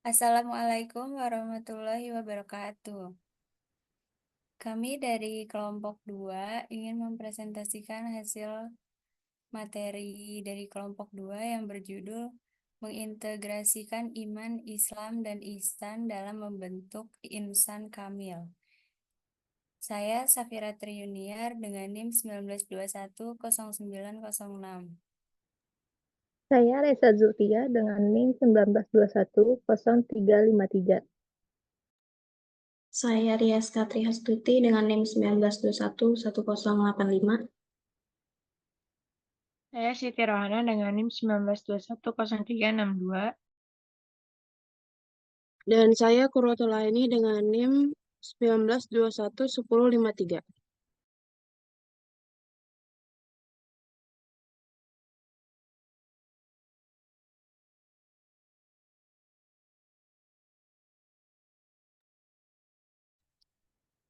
Assalamualaikum warahmatullahi wabarakatuh. Kami dari kelompok 2 ingin mempresentasikan hasil materi dari kelompok 2 yang berjudul mengintegrasikan iman, Islam, dan ihsan dalam membentuk insan kamil. Saya Safira Triyuniar dengan NIM 19210906. Saya Reza Zulfia dengan NIM 19210353. Saya Rias Katri Hastuti dengan NIM 19211085. Saya Siti Rohana dengan NIM 19210362. Dan saya Qurratul Aini dengan NIM 19211053.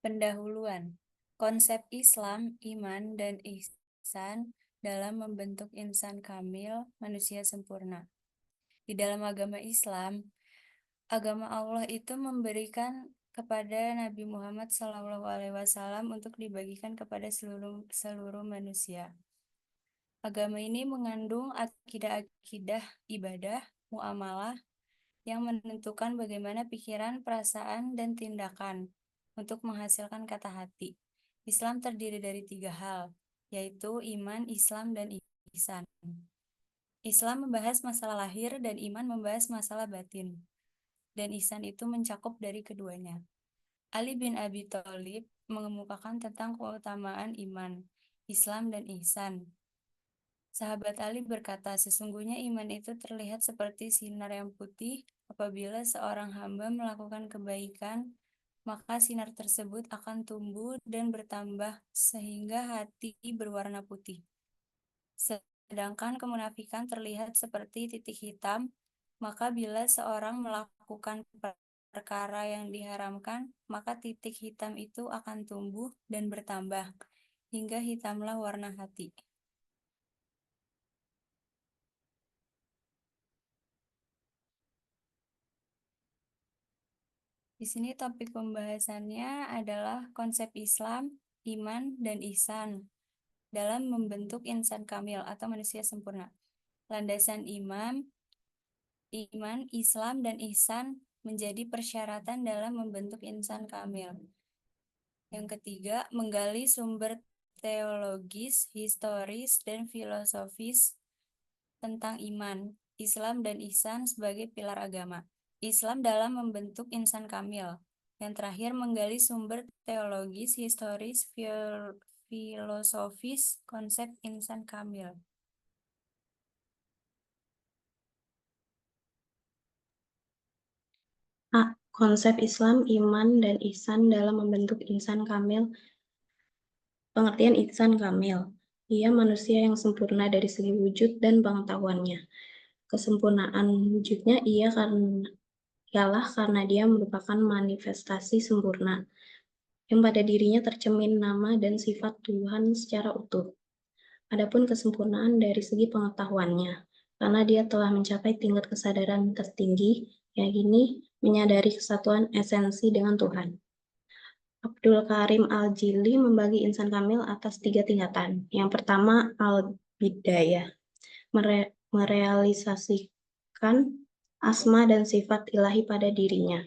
Pendahuluan. Konsep Islam, iman, dan ihsan dalam membentuk insan kamil, manusia sempurna. Di dalam agama Islam, agama Allah itu memberikan kepada Nabi Muhammad SAW untuk dibagikan kepada seluruh manusia. Agama ini mengandung akidah-akidah ibadah, muamalah, yang menentukan bagaimana pikiran, perasaan, dan tindakan untuk menghasilkan kata hati. Islam terdiri dari 3 hal, yaitu iman, Islam, dan ihsan. Islam membahas masalah lahir dan iman membahas masalah batin. Dan ihsan itu mencakup dari keduanya. Ali bin Abi Thalib mengemukakan tentang keutamaan iman, Islam, dan ihsan. Sahabat Ali berkata, sesungguhnya iman itu terlihat seperti sinar yang putih. Apabila seorang hamba melakukan kebaikan, maka sinar tersebut akan tumbuh dan bertambah sehingga hati berwarna putih. Sedangkan kemunafikan terlihat seperti titik hitam, maka bila seorang melakukan perkara yang diharamkan, maka titik hitam itu akan tumbuh dan bertambah hingga hitamlah warna hati. Di sini topik pembahasannya adalah konsep Islam, iman, dan ihsan dalam membentuk insan kamil atau manusia sempurna. Landasan iman, Islam, dan ihsan menjadi persyaratan dalam membentuk insan kamil. Yang ketiga, menggali sumber teologis, historis, dan filosofis tentang iman, Islam, dan ihsan sebagai pilar agama. Islam dalam membentuk insan kamil. Yang terakhir, menggali sumber teologis, historis, filosofis konsep insan kamil. Konsep Islam, iman, dan ihsan dalam membentuk insan kamil. Pengertian insan kamil. Ia manusia yang sempurna dari segi wujud dan pengetahuannya. Kesempurnaan wujudnya ialah karena dia merupakan manifestasi sempurna yang pada dirinya tercermin nama dan sifat Tuhan secara utuh. Adapun kesempurnaan dari segi pengetahuannya, karena dia telah mencapai tingkat kesadaran tertinggi, yakni menyadari kesatuan esensi dengan Tuhan. Abdul Karim Al-Jili membagi insan kamil atas 3 tingkatan. Yang pertama, al-bidayah, merealisasikan asma dan sifat ilahi pada dirinya.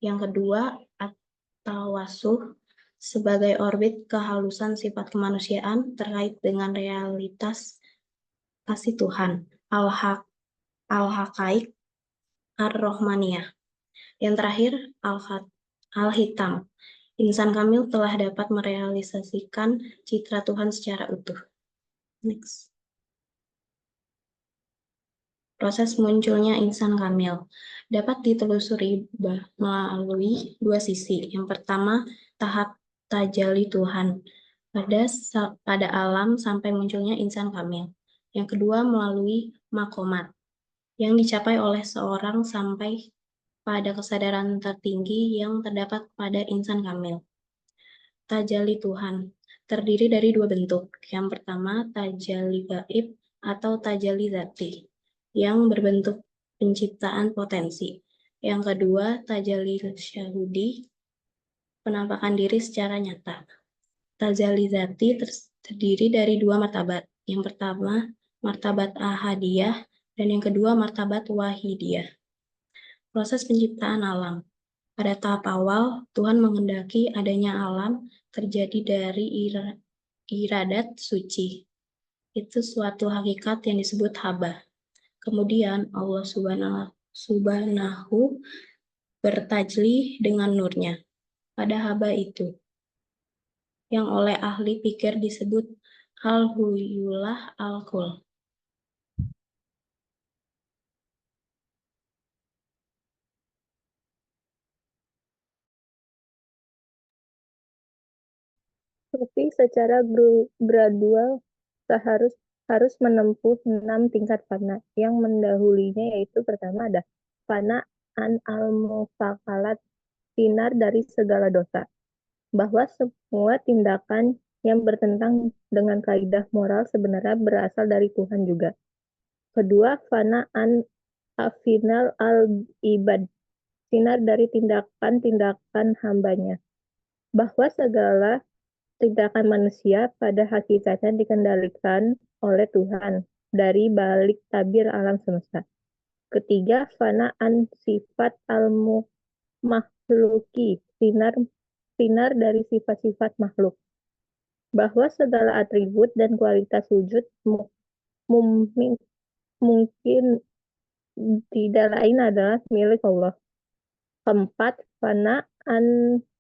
Yang kedua, at-tawasuh, sebagai orbit kehalusan sifat kemanusiaan terkait dengan realitas kasih Tuhan, al-haqaik, ar-rahmaniyah. Yang terakhir, al-hitam, insan kamil telah dapat merealisasikan citra Tuhan secara utuh. Next. Proses munculnya insan kamil dapat ditelusuri melalui 2 sisi. Yang pertama, tahap tajalli Tuhan pada alam sampai munculnya insan kamil. Yang kedua, melalui makomat yang dicapai oleh seorang sampai pada kesadaran tertinggi yang terdapat pada insan kamil. Tajalli Tuhan terdiri dari 2 bentuk. Yang pertama, tajalli gaib atau tajalli zati yang berbentuk penciptaan potensi. Yang kedua, tajalli syahudi, penampakan diri secara nyata. Tajalli zati terdiri dari dua martabat. Yang pertama, martabat ahadiyah, dan yang kedua, martabat wahidiyah. Proses penciptaan alam. Pada tahap awal, Tuhan menghendaki adanya alam terjadi dari iradat suci. Itu suatu hakikat yang disebut haba. Kemudian Allah Subhanahu bertajli dengan nurnya pada haba itu, yang oleh ahli pikir disebut al-huyulah al-kul. Sufi secara gradual harus menempuh 6 tingkat fana. Yang mendahulinya yaitu pertama ada fana an al-mufakalat, sinar dari segala dosa. Bahwa semua tindakan yang bertentangan dengan kaidah moral sebenarnya berasal dari Tuhan juga. Kedua, fana an afinal al-ibad, sinar dari tindakan-tindakan hambanya. Bahwa segala tindakan manusia pada hakikatnya dikendalikan oleh Tuhan dari balik tabir alam semesta. Ketiga, fanaan sifat al-makhluki, sinar dari sifat-sifat makhluk. Bahwa segala atribut dan kualitas wujud mungkin tidak lain adalah milik Allah. Keempat, fanaan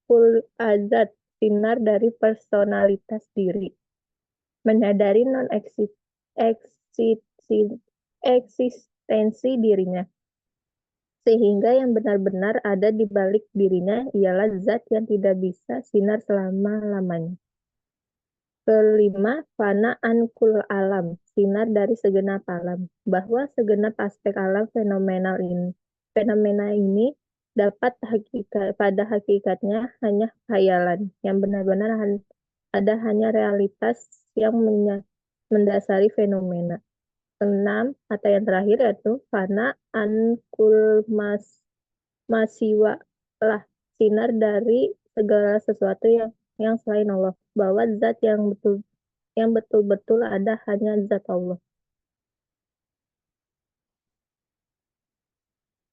kul azat, sinar dari personalitas diri, menyadari eksistensi dirinya, sehingga yang benar-benar ada di balik dirinya ialah zat yang tidak bisa sinar selama-lamanya. Kelima, fana an kul alam, sinar dari segenap alam, bahwa segenap aspek alam fenomena ini dapat pada hakikatnya hanya khayalan, yang benar-benar ada hanya realitas yang mendasari fenomena. 6, atau yang terakhir yaitu fana an kul masiwa lah, sinar dari segala sesuatu yang selain Allah, bahwa zat yang betul-betul ada hanya zat Allah.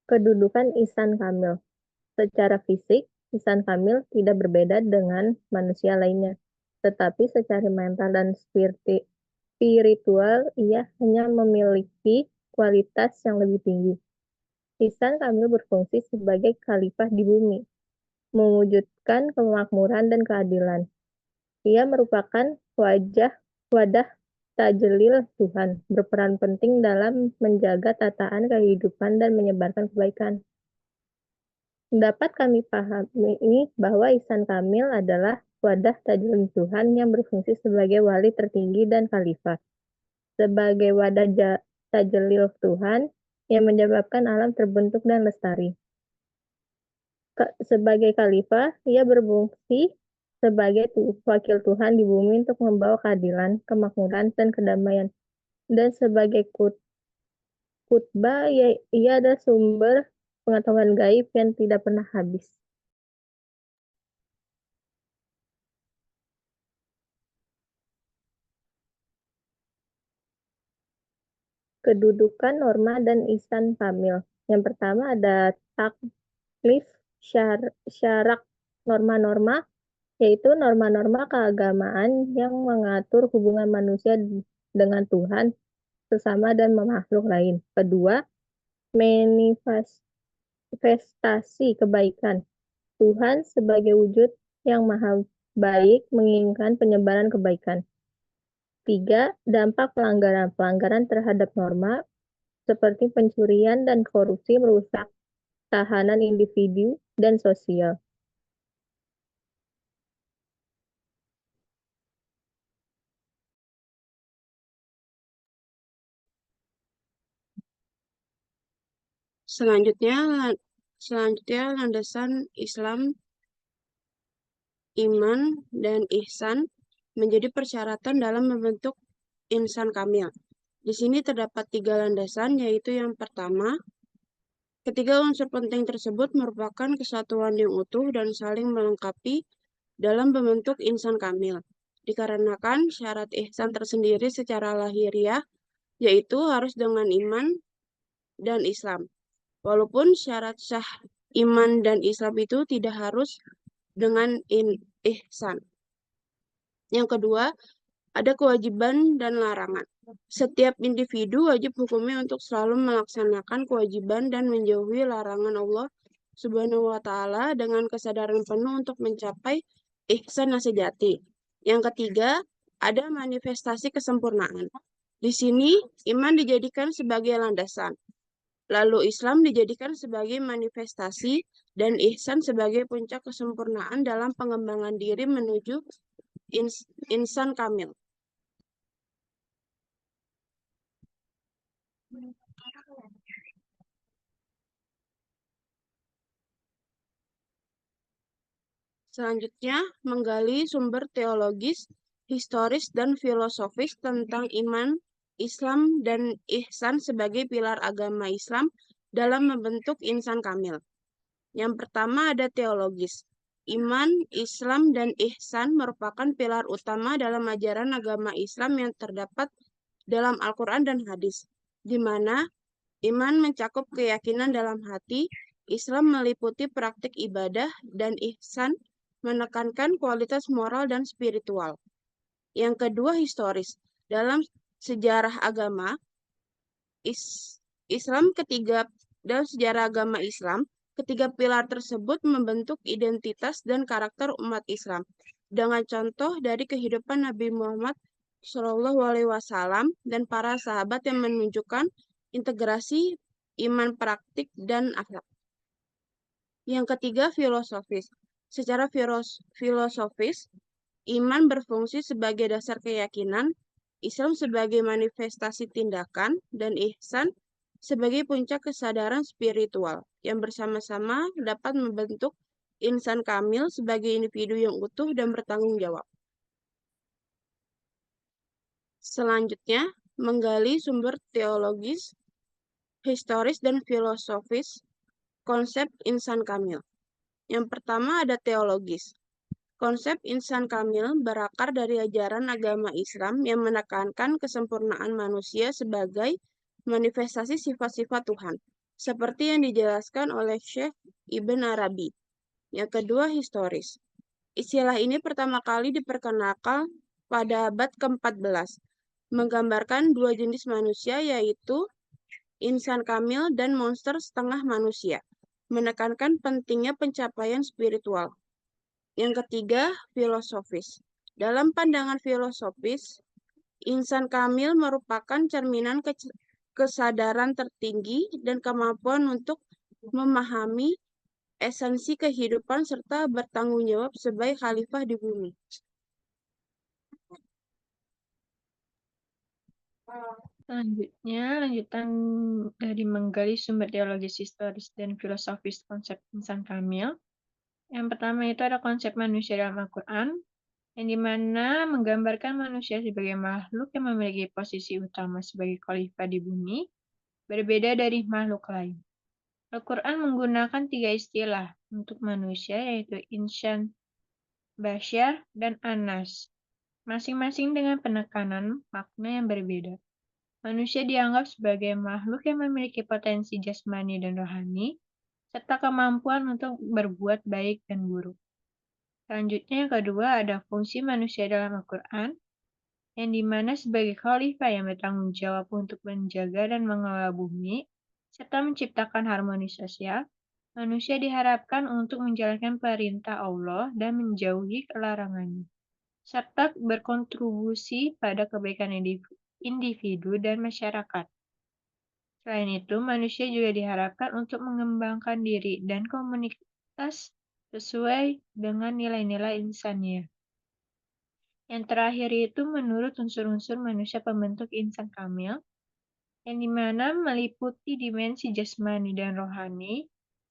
Kedudukan Ihsan Kamil. Secara fisik, Ihsan Kamil tidak berbeda dengan manusia lainnya, tetapi secara mental dan spiritual ia hanya memiliki kualitas yang lebih tinggi. Ihsan Kamil berfungsi sebagai khalifah di bumi, mewujudkan kemakmuran dan keadilan. Ia merupakan wadah tajelil Tuhan, berperan penting dalam menjaga tataan kehidupan dan menyebarkan kebaikan. Dapat kami pahami bahwa Ihsan Kamil adalah wadah tajelil Tuhan yang berfungsi sebagai wali tertinggi dan khalifah. Sebagai wadah tajelil Tuhan yang menyebabkan alam terbentuk dan lestari. Sebagai khalifah, ia berfungsi sebagai wakil Tuhan di bumi untuk membawa keadilan, kemakmuran, dan kedamaian. Dan sebagai khutbah, ia adalah sumber pengetahuan gaib yang tidak pernah habis. Kedudukan norma dan Ihsan Kamil. Yang pertama ada taklif syarak, norma-norma, yaitu norma-norma keagamaan yang mengatur hubungan manusia dengan Tuhan, sesama, dan makhluk lain. Kedua, manifestasi kebaikan. Tuhan sebagai wujud yang maha baik menginginkan penyebaran kebaikan. 3, dampak pelanggaran. Pelanggaran terhadap norma seperti pencurian dan korupsi merusak tahanan individu dan sosial. Selanjutnya landasan Islam, iman, dan ihsan menjadi persyaratan dalam membentuk insan kamil. Di sini terdapat 3 landasan, yaitu yang pertama, Ketiga unsur penting tersebut merupakan kesatuan yang utuh dan saling melengkapi dalam membentuk insan kamil. Dikarenakan syarat ihsan tersendiri secara lahiriah, yaitu harus dengan iman dan Islam. Walaupun syarat sah iman dan Islam itu tidak harus dengan ihsan. Yang kedua, ada kewajiban dan larangan. Setiap individu wajib hukumnya untuk selalu melaksanakan kewajiban dan menjauhi larangan Allah Subhanahu wa Ta'ala dengan kesadaran penuh untuk mencapai ihsan yang sejati. Yang ketiga, ada manifestasi kesempurnaan. Di sini, iman dijadikan sebagai landasan, lalu Islam dijadikan sebagai manifestasi, dan ihsan sebagai puncak kesempurnaan dalam pengembangan diri menuju insan kamil. Selanjutnya, menggali sumber teologis, historis, dan filosofis tentang iman, Islam, dan ihsan sebagai pilar agama Islam dalam membentuk insan kamil. Yang pertama ada teologis. Iman, Islam, dan ihsan merupakan pilar utama dalam ajaran agama Islam yang terdapat dalam Al-Quran dan hadis, di mana iman mencakup keyakinan dalam hati, Islam meliputi praktik ibadah, dan ihsan menekankan kualitas moral dan spiritual. Yang kedua, historis. Dalam sejarah agama Islam dalam sejarah agama Islam, ketiga pilar tersebut membentuk identitas dan karakter umat Islam. Dengan contoh dari kehidupan Nabi Muhammad SAW dan para sahabat yang menunjukkan integrasi iman praktik dan akhlak. Yang ketiga, filosofis. Secara filosofis, iman berfungsi sebagai dasar keyakinan, Islam sebagai manifestasi tindakan, dan ihsan sebagai puncak kesadaran spiritual yang bersama-sama dapat membentuk insan kamil sebagai individu yang utuh dan bertanggung jawab. Selanjutnya, menggali sumber teologis, historis, dan filosofis konsep insan kamil. Yang pertama ada teologis. Konsep insan kamil berakar dari ajaran agama Islam yang menekankan kesempurnaan manusia sebagai manifestasi sifat-sifat Tuhan, seperti yang dijelaskan oleh Syekh Ibn Arabi. Yang kedua, historis. Istilah ini pertama kali diperkenalkan pada abad ke-14, menggambarkan dua jenis manusia, yaitu insan kamil dan monster setengah manusia, menekankan pentingnya pencapaian spiritual. Yang ketiga, filosofis. Dalam pandangan filosofis, insan kamil merupakan cerminan kesadaran tertinggi dan kemampuan untuk memahami esensi kehidupan serta bertanggung jawab sebagai khalifah di bumi. Selanjutnya, lanjutan dari menggali sumber teologis, historis, dan filosofis konsep insan kamil. Yang pertama itu ada konsep manusia dalam Al-Quran, yang dimana menggambarkan manusia sebagai makhluk yang memiliki posisi utama sebagai khalifah di bumi, berbeda dari makhluk lain. Al-Quran menggunakan 3 istilah untuk manusia, yaitu insan, basyar, dan anas, masing-masing dengan penekanan makna yang berbeda. Manusia dianggap sebagai makhluk yang memiliki potensi jasmani dan rohani, serta kemampuan untuk berbuat baik dan buruk. Selanjutnya yang kedua ada fungsi manusia dalam Al-Quran, yang dimana sebagai khalifah yang bertanggung jawab untuk menjaga dan mengelola bumi, serta menciptakan harmoni sosial, manusia diharapkan untuk menjalankan perintah Allah dan menjauhi larangannya, serta berkontribusi pada kebaikan individu dan masyarakat. Selain itu, manusia juga diharapkan untuk mengembangkan diri dan komunitas sesuai dengan nilai-nilai insannya. Yang terakhir itu menurut unsur-unsur manusia pembentuk insan kamil, yang dimana meliputi dimensi jasmani dan rohani,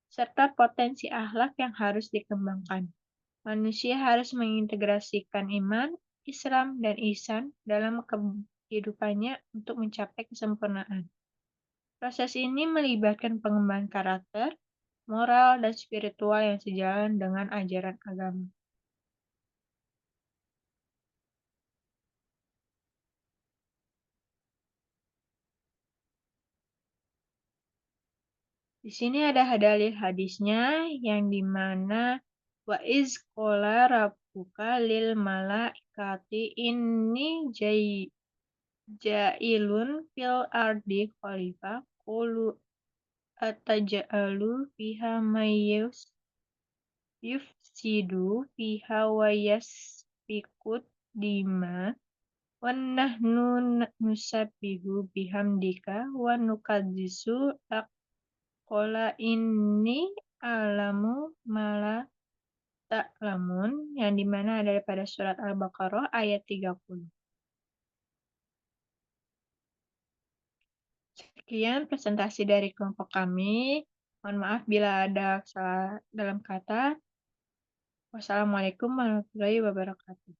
serta potensi akhlak yang harus dikembangkan. Manusia harus mengintegrasikan iman, Islam, dan ihsan dalam kehidupannya untuk mencapai kesempurnaan. Proses ini melibatkan pengembangan karakter, moral, dan spiritual yang sejalan dengan ajaran agama. Di sini ada dalil hadisnya yang dimana wa iz qala rabbuka lil malaikati inni jailun fil ardi khalifah qulu ataj'alu fiha mayyus yufsidu fiha wa yasfikut dima wa nahnu nusabbihu bihamdika wa nuqaddisu lak qala inni a'lamu ma la ta'lamun, yang dimana ada pada surat Al-Baqarah ayat 30. Sekian presentasi dari kelompok kami. Mohon maaf bila ada salah dalam kata. Wassalamualaikum warahmatullahi wabarakatuh.